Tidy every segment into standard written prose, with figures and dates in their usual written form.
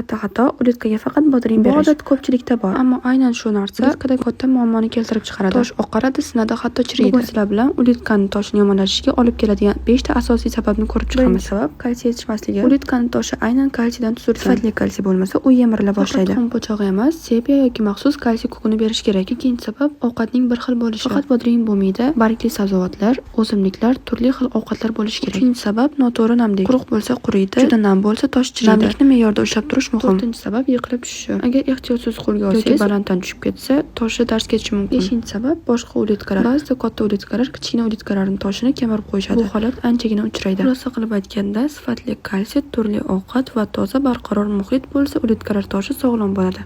katta xato ulitkaga faqat bodring berish. Bu odat ko'pchilikda bor, ammo aynan shu narsa ulitkada katta muammoni keltirib chiqaradi. Tosh oqaradi, sinadi, hatto chiriydi. Bugun sizlar bilan ulitkani toshini yomonlashishiga olib keladigan 5 ta asosiy sababni ko'rib chiqamiz. Birinchi sabab kalsiy yetishmasligi. Ulitkani toshi aynan kalsiydan tuzilgan. Sifatli kalsiy bo'lmasa, u yemirila boshlaydi. Tuxum po'chog'i emas, sepiya yoki maxsus kalsiy kukuni berish kerak. Ikkinchi sabab ovqatning bir xil bo'lishi. Faqat bodring bo'lmaydi, bargli sabzavotlar, o'simliklar, turli xil ovqatlar bo'lishi kerak. Uchinchi sabab noto'g'ri namlik. Quruq bo'lsa quriydi, juda nam bo'lsa tosh chiriydi. Namlikni me'yorda ushlab turish muhim. To'rtinchi sabab yiqilib tushishi. Agar ehtiyotsiz qo'lga olsangiz yoki balanddan tushib ketsa, toshi dars ketishi mumkin. Beshinchi sabab boshqa ulitkalar. Ba'zida katta ulitkalar kichkina ulitkalarning toshini kemirib qo'yishadi. Bu holat anchagina uchraydi. Xulosa qilib aytganda, sifatli kalsiy, turli ovqat va toza barqaror muhit bo'lsa, ulitkalar toshi sog'lom bo'ladi.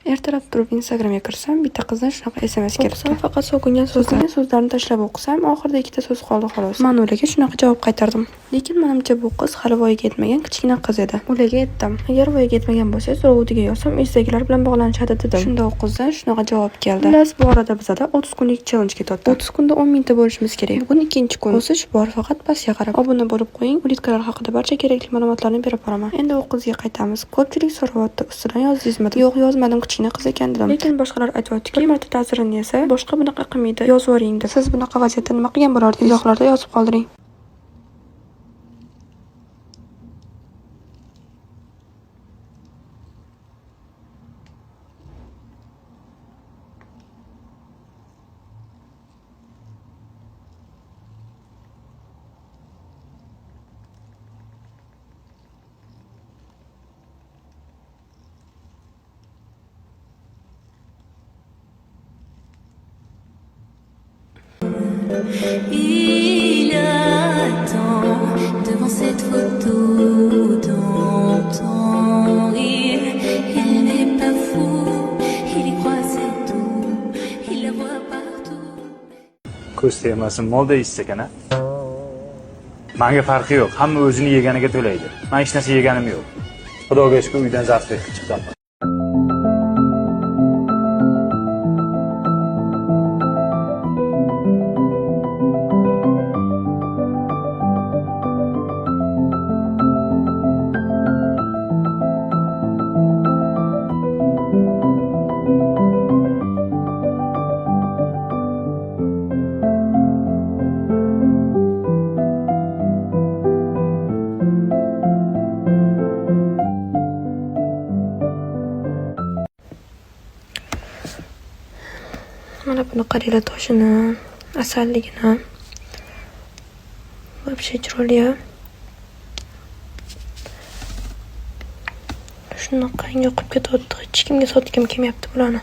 Ertalab turib Instagramga kirsam, bitta qizdan shunaqa SMS kelibdi. Faqat so'kingan so'zlarni tashlab o'qisam, oxirida ikkita so'z qoldi xolos. Men ularga shunaqa javob qaytardim. Lekin menimcha bu qiz hali voyaga yetmagan kichkina qiz edi. Ularga aytdim, agar voyaga yetmagan bo'lsangiz, ro'yxatiga yozsam, uydagilar bilan bog'lanishadi dedim. Shunda u qizdan shunaqa javob keldi. Xullas, bu orada bizda 30 kunlik challenge ketdi. 30 kunda 10 mingta bo'lishimiz kerak. Bugun ikkinchi kun. O'sish bor, faqat pastga qarab. Obuna bo'lib qo'ying, ulitkalar haqida barcha kerakli ma'lumotlarni berib boraman. Endi u qizga qaytamiz. Ko'pchilik so'rayapti, ustidan yozdingizmi? Yo'q, yozmadim, kichkina qiz ekan dedim. Lekin boshqalar aytayotdiki, bir marta ta'sirini yesa, boshqa bunaqa qilmaydi, yozib yuboring deb. Siz bunaqa vaziyatda nima qilgan bo'lardingiz? Izohlarda yozib qoldiring. Il attend devant cette photo d'antan. Il n'est pas fou, il y croit c'est tout, il la voit partout. Ko'z tegmasin, molda issikan a. Menga farqi yo'q, hamma o'zini yeganiga to'laydi. Men hech narsa yeganim yo'q. Xudoga shukr, uydan zavqli chiqdim. Mana buni qaranglar, toshini, asalligini. Вообще chiroyli. Shunaqangi yoqib ketyapti. Hech kimga sotgim kelmayapti bularni.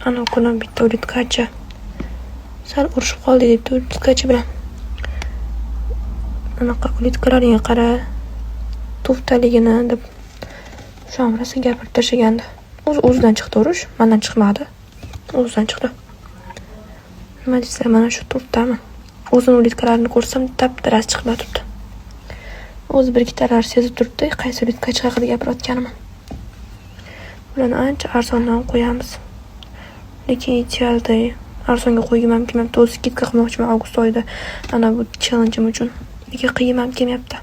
Ana kuni bitta ulitkachi. Sal urushib qoldi debdi ulitkachi bilan. Anaqa ulitkalaringga qara, tuftaligini deb shomrasi gapirib tashagandi. O'zidan chiqdi urush, mendan chiqmadi. O'zidan chiqdi. Nima desam, mana shu turtdami? O'zini ulitkalarini ko'rsam, taptaras chiqib turibdi. O'zi bir ikkitalar sezib turibdi, qaysi ulitkachi haqida gapirayotganimni. Bularni ancha arzondan qo'yamiz. Lekin idealda arzonga qo'ygim ham kelmayapti. O'zi skidka qilmoqchiman avgust oyida. Ana bu challenge uchun. Nega qiyim ham kelmayapti.